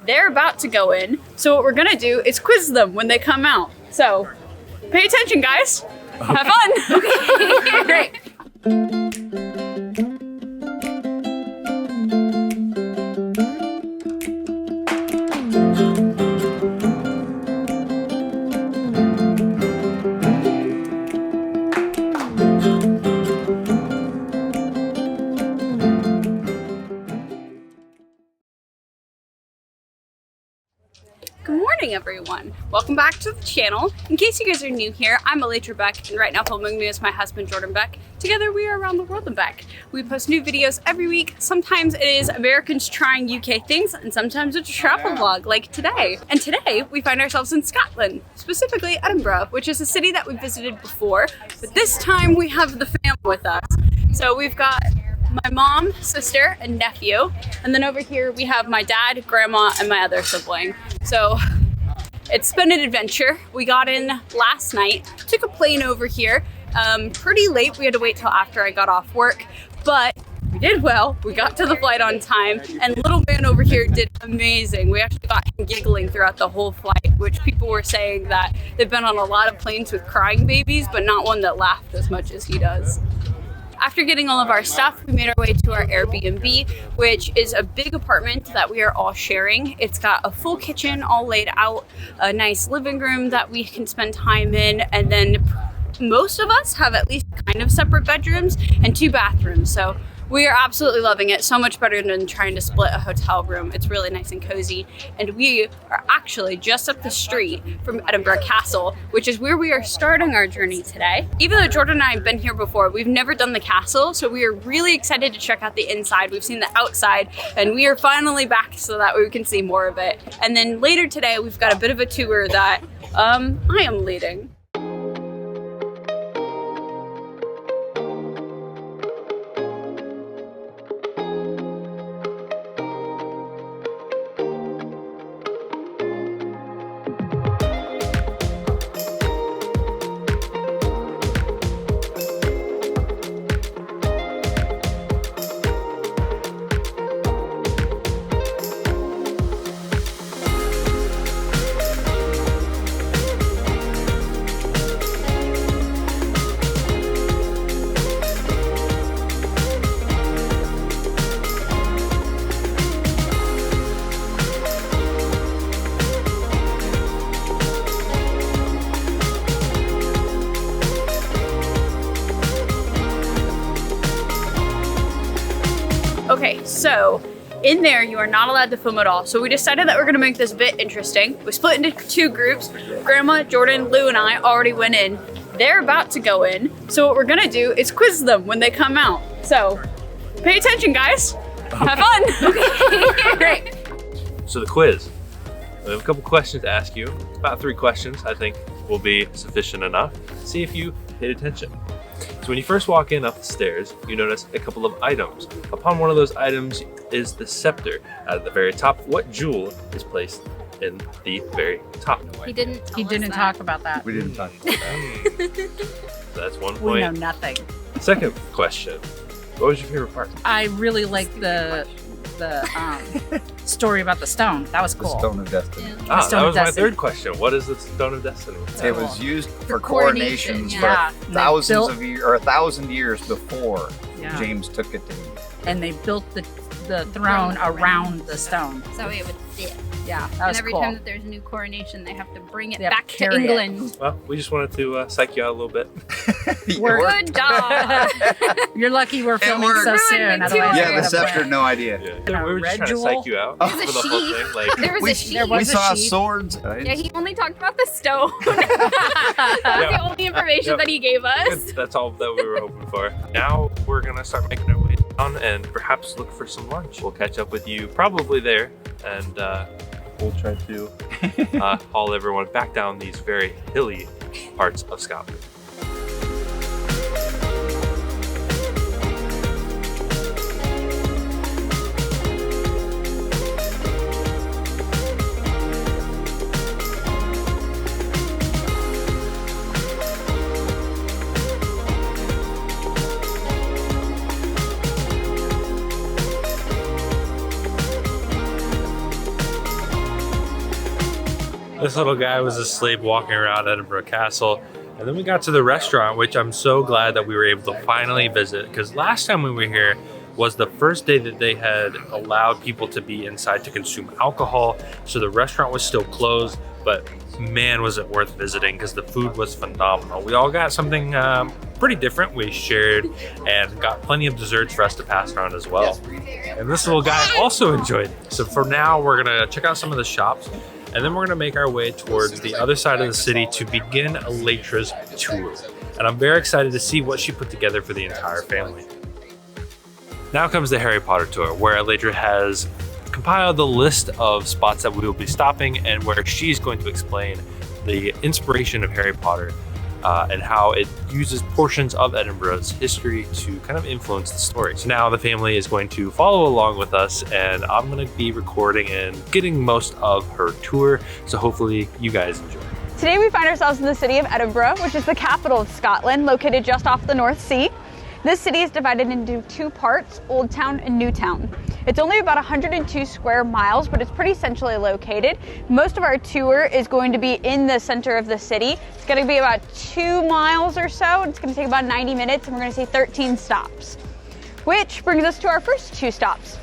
They're about to go in, so what we're gonna do is quiz them when they come out. So, pay attention, guys. Have fun. Okay, great. Good morning, everyone. Welcome back to the channel. In case you guys are new here, I'm Alaytra Beck, and right now filming me is my husband, Jordan Beck. Together, we are around the world and back. We post new videos every week. Sometimes it is Americans trying UK things, and sometimes it's a travel vlog, like today. And today, we find ourselves in Scotland, specifically Edinburgh, which is a city that we visited before, but this time we have the family with us. So we've got my mom, sister, and nephew. And then over here we have my dad, grandma, and my other sibling. So it's been an adventure. We got in last night, took a plane over here, pretty late. We had to wait till after I got off work, but we did well. We got to the flight on time, and little man over here did amazing. We actually got him giggling throughout the whole flight, which people were saying that they've been on a lot of planes with crying babies, but not one that laughed as much as he does. After getting all of our stuff, we made our way to our Airbnb, which is a big apartment that we are all sharing. It's got a full kitchen all laid out, a nice living room that we can spend time in, and then most of us have at least kind of separate bedrooms and 2 bathrooms. So we are absolutely loving it. So much better than trying to split a hotel room. It's really nice and cozy. And we are actually just up the street from Edinburgh Castle, which is where we are starting our journey today. Even though Jordan and I have been here before, we've never done the castle. So we are really excited to check out the inside. We've seen the outside, and we are finally back so that we can see more of it. And then later today, we've got a bit of a tour that I am leading. Okay, so in there you are not allowed to film at all. So we decided that we're gonna make this a bit interesting. We split into 2 groups. Grandma, Jordan, Lou, and I already went in. They're about to go in. So what we're gonna do is quiz them when they come out. So pay attention, guys. Have fun. Okay, great. So the quiz. We have a couple questions to ask you. About 3 questions I think will be sufficient enough. See if you paid attention. So when you first walk in up the stairs, you notice a couple of items. Upon one of those items is the scepter. At the very top, what jewel is placed in the very top? He didn't talk about that. We didn't talk about that. So that's 1 We point. know nothing. Second question. What was your favorite part? I really liked the story about the stone. That was The cool. Stone of Destiny. Ah, Stone that of was my Destiny. 3rd question. What is the Stone of Destiny? It was used for coronation, coronations yeah. for And they thousands built- of years, or 1,000 years before Yeah. James took it to. And they built the throne around the stone. So it would fit. Yeah, that And was every cool. time that there's a new coronation, they have to bring it They have to back to carry it. England. Well, we just wanted to psych you out a little bit. Good job. You're lucky we're filming worked. so Ruined soon. the Otherwise, tour. I Yeah, would the have scepter, went. no idea. Yeah. We were just red trying to psych you out There's for a the whole sheath. thing. Like, There was We- a sheet. there We was a saw sheath. swords. Yeah, he only talked about the stone. That was the only information Yep. that he gave us. That's all that we were hoping for. Now we're gonna start making our way down and perhaps look for some lunch. We'll catch up with you probably there, and we'll try to haul everyone back down these very hilly parts of Scotland. This little guy was asleep walking around Edinburgh Castle. And then we got to the restaurant, which I'm so glad that we were able to finally visit, because last time we were here was the first day that they had allowed people to be inside to consume alcohol. So the restaurant was still closed, but man, was it worth visiting because the food was phenomenal. We all got something pretty different. We shared and got plenty of desserts for us to pass around as well. And this little guy also enjoyed it. So for now, we're gonna check out some of the shops, and then we're gonna make our way towards the other side of the city to begin Alaytra's tour. And I'm very excited to see what she put together for the entire family. Now comes the Harry Potter tour, where Alaytra has compiled the list of spots that we will be stopping and where she's going to explain the inspiration of Harry Potter and how it uses portions of Edinburgh's history to kind of influence the story. So now the family is going to follow along with us, and I'm going to be recording and getting most of her tour, so hopefully you guys enjoy. Today we find ourselves in the city of Edinburgh, which is the capital of Scotland, located just off the North Sea. This city is divided into two parts, Old Town and New Town. It's only about 102 square miles, but it's pretty centrally located. Most of our tour is going to be in the center of the city. It's going to be about 2 miles or so. It's going to take about 90 minutes, and we're going to see 13 stops. Which brings us to our first 2 stops.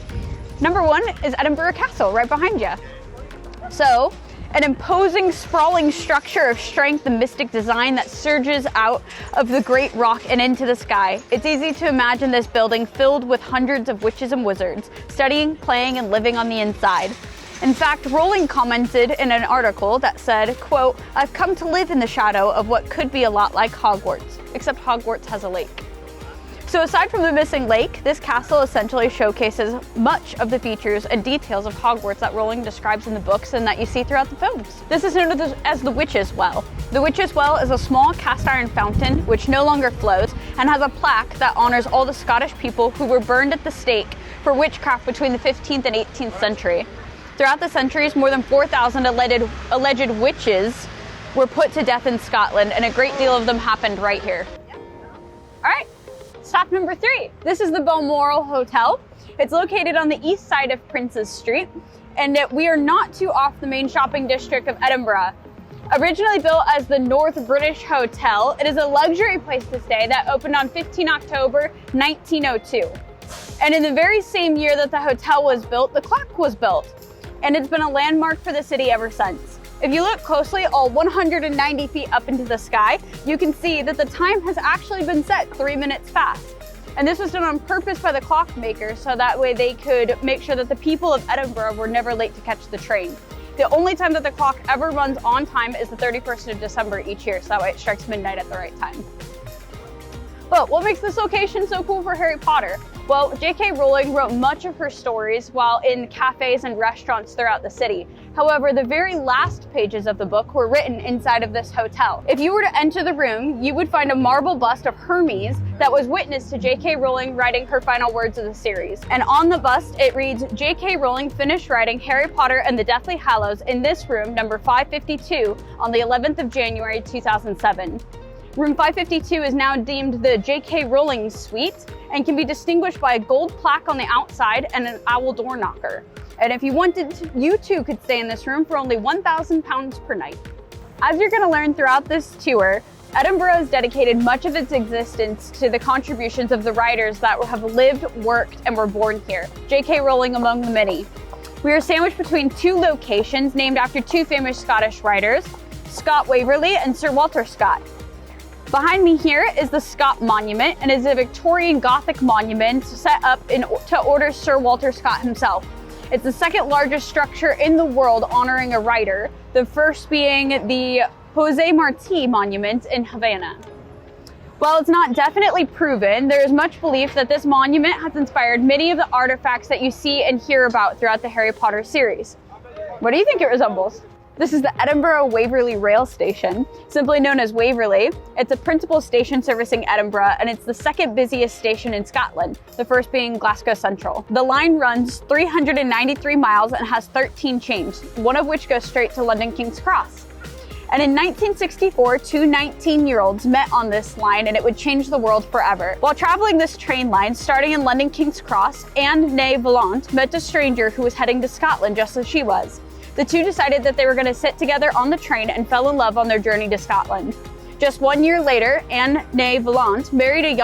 Number 1 is Edinburgh Castle, right behind you. So, an imposing, sprawling structure of strength and mystic design that surges out of the great rock and into the sky. It's easy to imagine this building filled with hundreds of witches and wizards, studying, playing, and living on the inside. In fact, Rowling commented in an article that said, quote, "I've come to live in the shadow of what could be a lot like Hogwarts, except Hogwarts has a lake." So aside from the missing lake, this castle essentially showcases much of the features and details of Hogwarts that Rowling describes in the books and that you see throughout the films. This is known as the Witch's Well. The Witch's Well is a small cast iron fountain which no longer flows and has a plaque that honors all the Scottish people who were burned at the stake for witchcraft between the 15th and 18th century. Throughout the centuries, more than 4,000 alleged witches were put to death in Scotland, and a great deal of them happened right here. All right. Stop number 3. This is the Balmoral Hotel. It's located on the east side of Princes Street, and we are not too off the main shopping district of Edinburgh. Originally built as the North British Hotel, it is a luxury place to stay that opened on 15 October 1902. And in the very same year that the hotel was built, the clock was built, and it's been a landmark for the city ever since. If you look closely, all 190 feet up into the sky, you can see that the time has actually been set 3 minutes fast. And this was done on purpose by the clockmakers, so that way they could make sure that the people of Edinburgh were never late to catch the train. The only time that the clock ever runs on time is the 31st of December each year, so that way it strikes midnight at the right time. But what makes this location so cool for Harry Potter? Well, J.K. Rowling wrote much of her stories while in cafes and restaurants throughout the city. However, the very last pages of the book were written inside of this hotel. If you were to enter the room, you would find a marble bust of Hermes that was witness to J.K. Rowling writing her final words of the series. And on the bust, it reads, J.K. Rowling finished writing Harry Potter and the Deathly Hallows in this room, number 552, on the 11th of January, 2007. Room 552 is now deemed the J.K. Rowling suite and can be distinguished by a gold plaque on the outside and an owl door knocker. And if you wanted to, you too could stay in this room for only £1,000 per night. As you're going to learn throughout this tour, Edinburgh has dedicated much of its existence to the contributions of the writers that have lived, worked, and were born here, J.K. Rowling among the many. We are sandwiched between 2 locations named after 2 famous Scottish writers, Scott Waverley and Sir Walter Scott. Behind me here is the Scott Monument, and is a Victorian Gothic monument set up to order Sir Walter Scott himself. It's the second largest structure in the world honoring a writer, the first being the José Martí Monument in Havana. While it's not definitely proven, there is much belief that this monument has inspired many of the artifacts that you see and hear about throughout the Harry Potter series. What do you think it resembles? This is the Edinburgh Waverley Rail Station, simply known as Waverley. It's a principal station servicing Edinburgh, and it's the second busiest station in Scotland, the first being Glasgow Central. The line runs 393 miles and has 13 chains, one of which goes straight to London King's Cross. And in 1964, 2 19-year-olds met on this line, and it would change the world forever. While traveling this train line, starting in London King's Cross, Anne Ney Volant met a stranger who was heading to Scotland just as she was. the two decided that they were going to sit together on the train and fell in love on their journey to Scotland. Just 1 year later, Anne née Villante married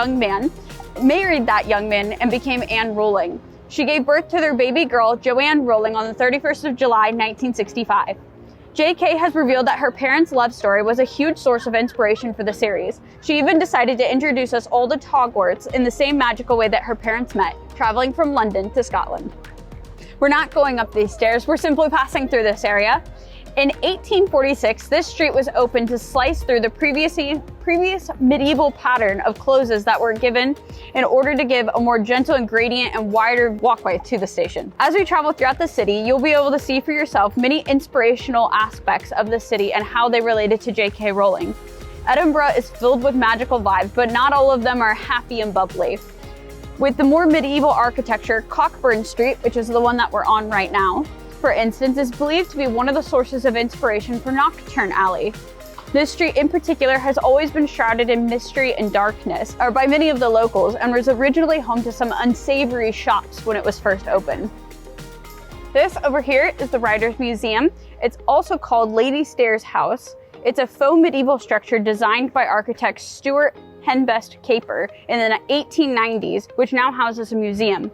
that young man and became Anne Rolling. She gave birth to their baby girl, Joanne Rolling, on the 31st of July, 1965. J.K. has revealed that her parents' love story was a huge source of inspiration for the series. She even decided to introduce us all to Hogwarts in the same magical way that her parents met, traveling from London to Scotland. We're not going up these stairs, we're simply passing through this area. In 1846, this street was opened to slice through the previous medieval pattern of closes that were given in order to give a more gentle and gradient and wider walkway to the station. As we travel throughout the city, you'll be able to see for yourself many inspirational aspects of the city and how they related to J.K. Rowling. Edinburgh is filled with magical vibes, but not all of them are happy and bubbly. With the more medieval architecture, Cockburn Street, which is the one that we're on right now, for instance, is believed to be one of the sources of inspiration for Nocturne Alley. This street in particular has always been shrouded in mystery and darkness, or by many of the locals, and was originally home to some unsavory shops when it was first opened. This over here is the Writers' Museum. It's also called Lady Stairs House. It's a faux medieval structure designed by architect Stuart Henbest Caper in the 1890s, which now houses a museum.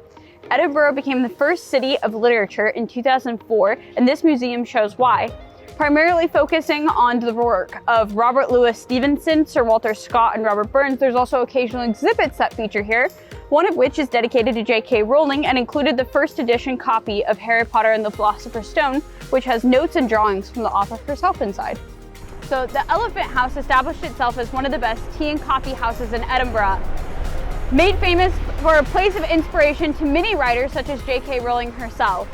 Edinburgh became the first city of literature in 2004, and this museum shows why. Primarily focusing on the work of Robert Louis Stevenson, Sir Walter Scott, and Robert Burns, there's also occasional exhibits that feature here, one of which is dedicated to J.K. Rowling and included the first edition copy of Harry Potter and the Philosopher's Stone, which has notes and drawings from the author herself inside. So the Elephant House established itself as one of the best tea and coffee houses in Edinburgh. Made famous for a place of inspiration to many writers such as J.K. Rowling herself,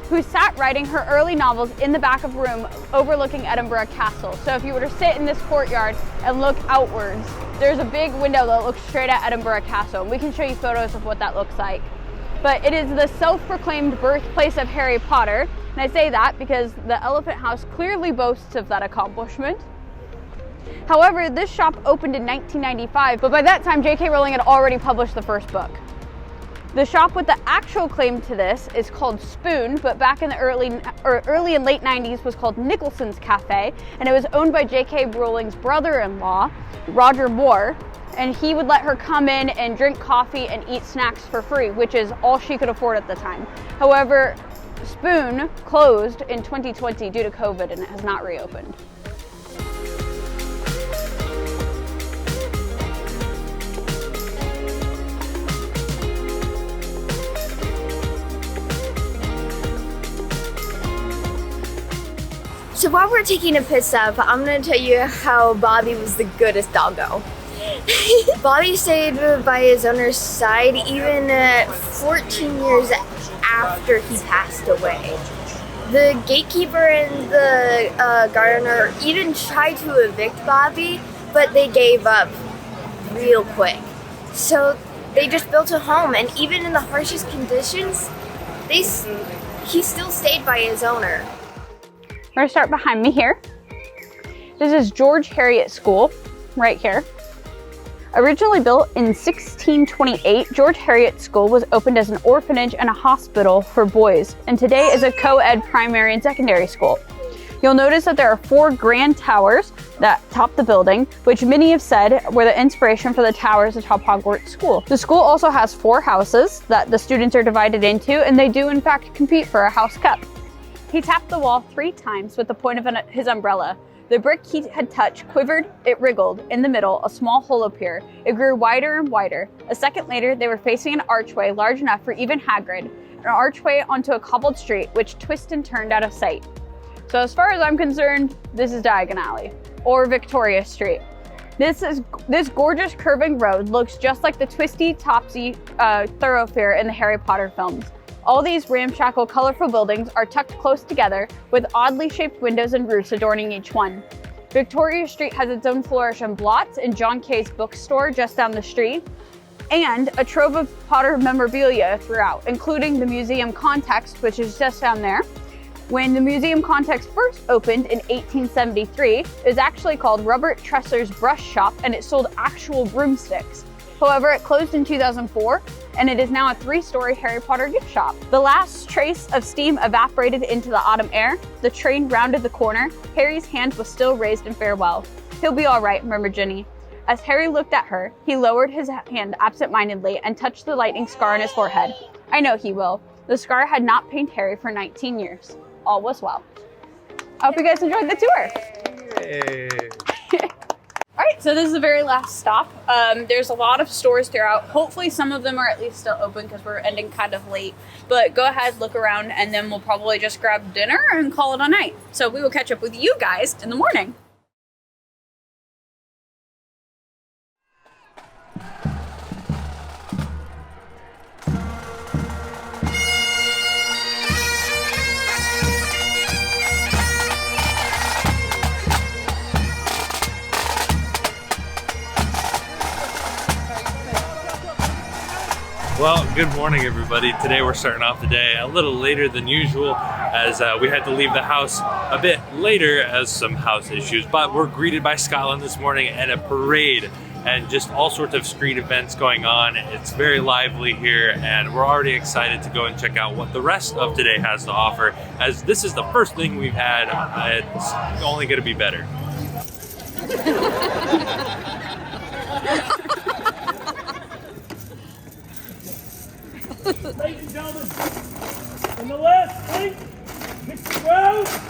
who sat writing her early novels in the back of a room overlooking Edinburgh Castle. So if you were to sit in this courtyard and look outwards, there's a big window that looks straight at Edinburgh Castle, and we can show you photos of what that looks like. But it is the self-proclaimed birthplace of Harry Potter, and I say that because the Elephant House clearly boasts of that accomplishment. However, this shop opened in 1995, but by that time J.K. Rowling had already published the first book. The shop with the actual claim to this is called Spoon, but back in the early and late 90s was called Nicholson's Cafe, and it was owned by J.K. Rowling's brother-in-law, Roger Moore, and he would let her come in and drink coffee and eat snacks for free, which is all she could afford at the time. However, Spoon closed in 2020 due to COVID, and it has not reopened. So while we're taking a piss up, I'm gonna tell you how Bobby was the goodest doggo. Bobby stayed by his owner's side even 14 years after he passed away. The gatekeeper and the gardener even tried to evict Bobby, but they gave up real quick. So they just built a home, and even in the harshest conditions, he still stayed by his owner. We're gonna start behind me here. This is George Heriot School, right here. Originally built in 1628, George Heriot School was opened as an orphanage and a hospital for boys, and today is a co-ed primary and secondary school. You'll notice that there are 4 grand towers that top the building, which many have said were the inspiration for the towers atop Hogwarts School. The school also has 4 houses that the students are divided into, and they do in fact compete for a house cup. He tapped the wall 3 times with the point of his umbrella. The brick he had touched quivered, it wriggled. In the middle, a small hole appeared. It grew wider and wider. A second later, they were facing an archway large enough for even Hagrid, an archway onto a cobbled street which twisted and turned out of sight. So as far as I'm concerned, this is Diagon Alley, or Victoria Street. This gorgeous curving road looks just like the twisty, topsy thoroughfare in the Harry Potter films. All these ramshackle, colorful buildings are tucked close together with oddly shaped windows and roofs adorning each one. Victoria Street has its own flourish and blots and John Kay's bookstore just down the street, and a trove of Potter memorabilia throughout, including the Museum Context, which is just down there. When the Museum Context first opened in 1873, it was actually called Robert Tresser's Brush Shop, and it sold actual broomsticks. However, it closed in 2004, and it is now a 3-story Harry Potter gift shop. The last trace of steam evaporated into the autumn air. The train rounded the corner. Harry's hand was still raised in farewell. "He'll be all right," murmured Ginny. As Harry looked at her, he lowered his hand absent-mindedly and touched the lightning scar on his forehead. "I know he will." The scar had not pained Harry for 19 years. All was well. I hope you guys enjoyed the tour. Hey. All right, so this is the very last stop. There's a lot of stores throughout. Hopefully some of them are at least still open because we're ending kind of late. But go ahead, look around, and then we'll probably just grab dinner and call it a night. So we will catch up with you guys in the morning. Well, good morning everybody. Today we're starting off the day a little later than usual as we had to leave the house a bit later as some house issues, but we're greeted by Scotland this morning and a parade and just all sorts of street events going on. It's very lively here and we're already excited to go and check out what the rest of today has to offer, as this is the first thing we've had. It's only going to be better. Ladies and gentlemen, in the last plate, Mr. Rose.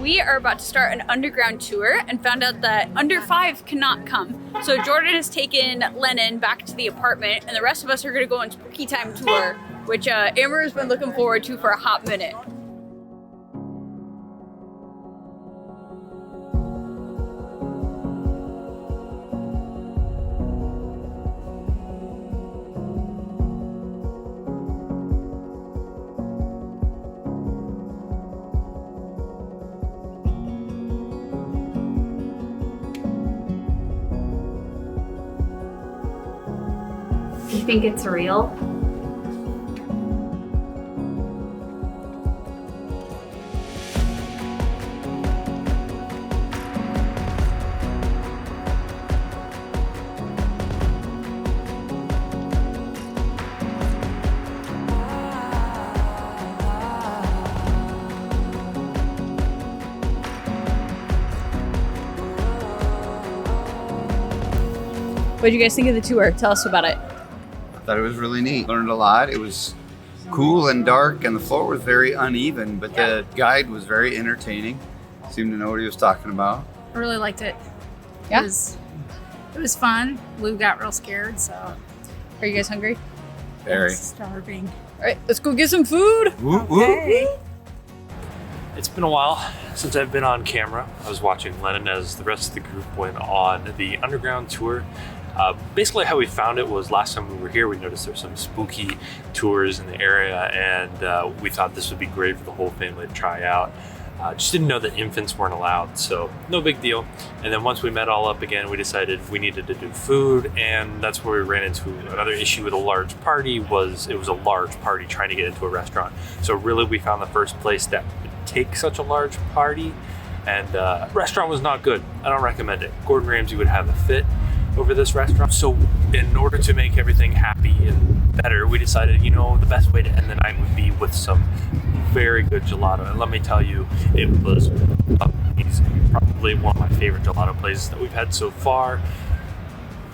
We are about to start an underground tour and found out that under 5 cannot come. So Jordan has taken Lennon back to the apartment and the rest of us are gonna go on Spooky Time tour, which Amber has been looking forward to for a hot minute. You think it's real? What did you guys think of the tour? Tell us about it. I thought it was really neat. Learned a lot. It was cool and dark, and the floor was very uneven, but the guide was very entertaining. Seemed to know what he was talking about. I really liked it. Yeah? It was fun. Lou got real scared, so Are you guys hungry? Very. starving. All right, let's go get some food. Woo, woo. Okay. It's been a while since I've been on camera. I was watching Lennon as the rest of the group went on the underground tour. Basically how we found it was last time we were here, we noticed there's some spooky tours in the area and we thought this would be great for the whole family to try out. Just didn't know that infants weren't allowed, so no big deal. And then once we met all up again, we decided we needed to do food, and that's where we ran into another issue with a large party. It was a large party trying to get into a restaurant. So really we found the first place that would take such a large party, and restaurant was not good. I don't recommend it. Gordon Ramsay would have a fit over this restaurant. So in order to make everything happy and better, we decided, you know, the best way to end the night would be with some very good gelato. And let me tell you, it was amazing. Probably one of my favorite gelato places that we've had so far.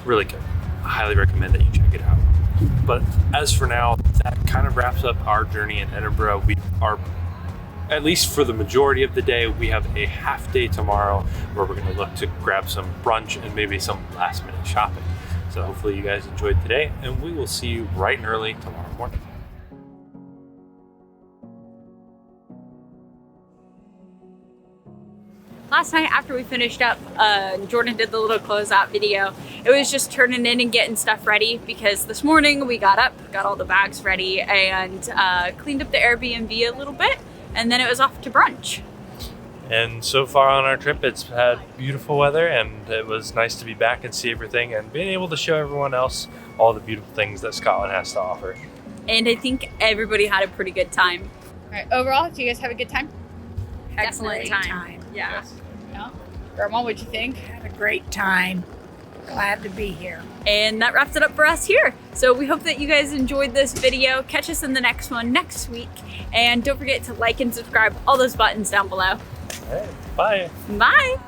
Really good. I highly recommend that you check it out. But as for now, that kind of wraps up our journey in Edinburgh. We are, at least for the majority of the day, we have a half day tomorrow where we're going to look to grab some brunch and maybe some last minute shopping. So hopefully you guys enjoyed today, and we will see you bright and early tomorrow morning. last night after we finished up, Jordan did the little closeout video. It was just turning in and getting stuff ready because this morning we got up, got all the bags ready, and cleaned up the Airbnb a little bit, and then it was off to brunch. And so far on our trip, it's had beautiful weather, and it was nice to be back and see everything and being able to show everyone else all the beautiful things that Scotland has to offer. And I think everybody had a pretty good time. All right, overall, do you guys have a good time? Excellent time. Yeah. Yes. Yeah. Grandma, what'd you think? Had a great time. Glad to be here. And that wraps it up for us here. So we hope that you guys enjoyed this video. Catch us in the next one next week. And don't forget to like and subscribe, all those buttons down below. All right, bye. Bye.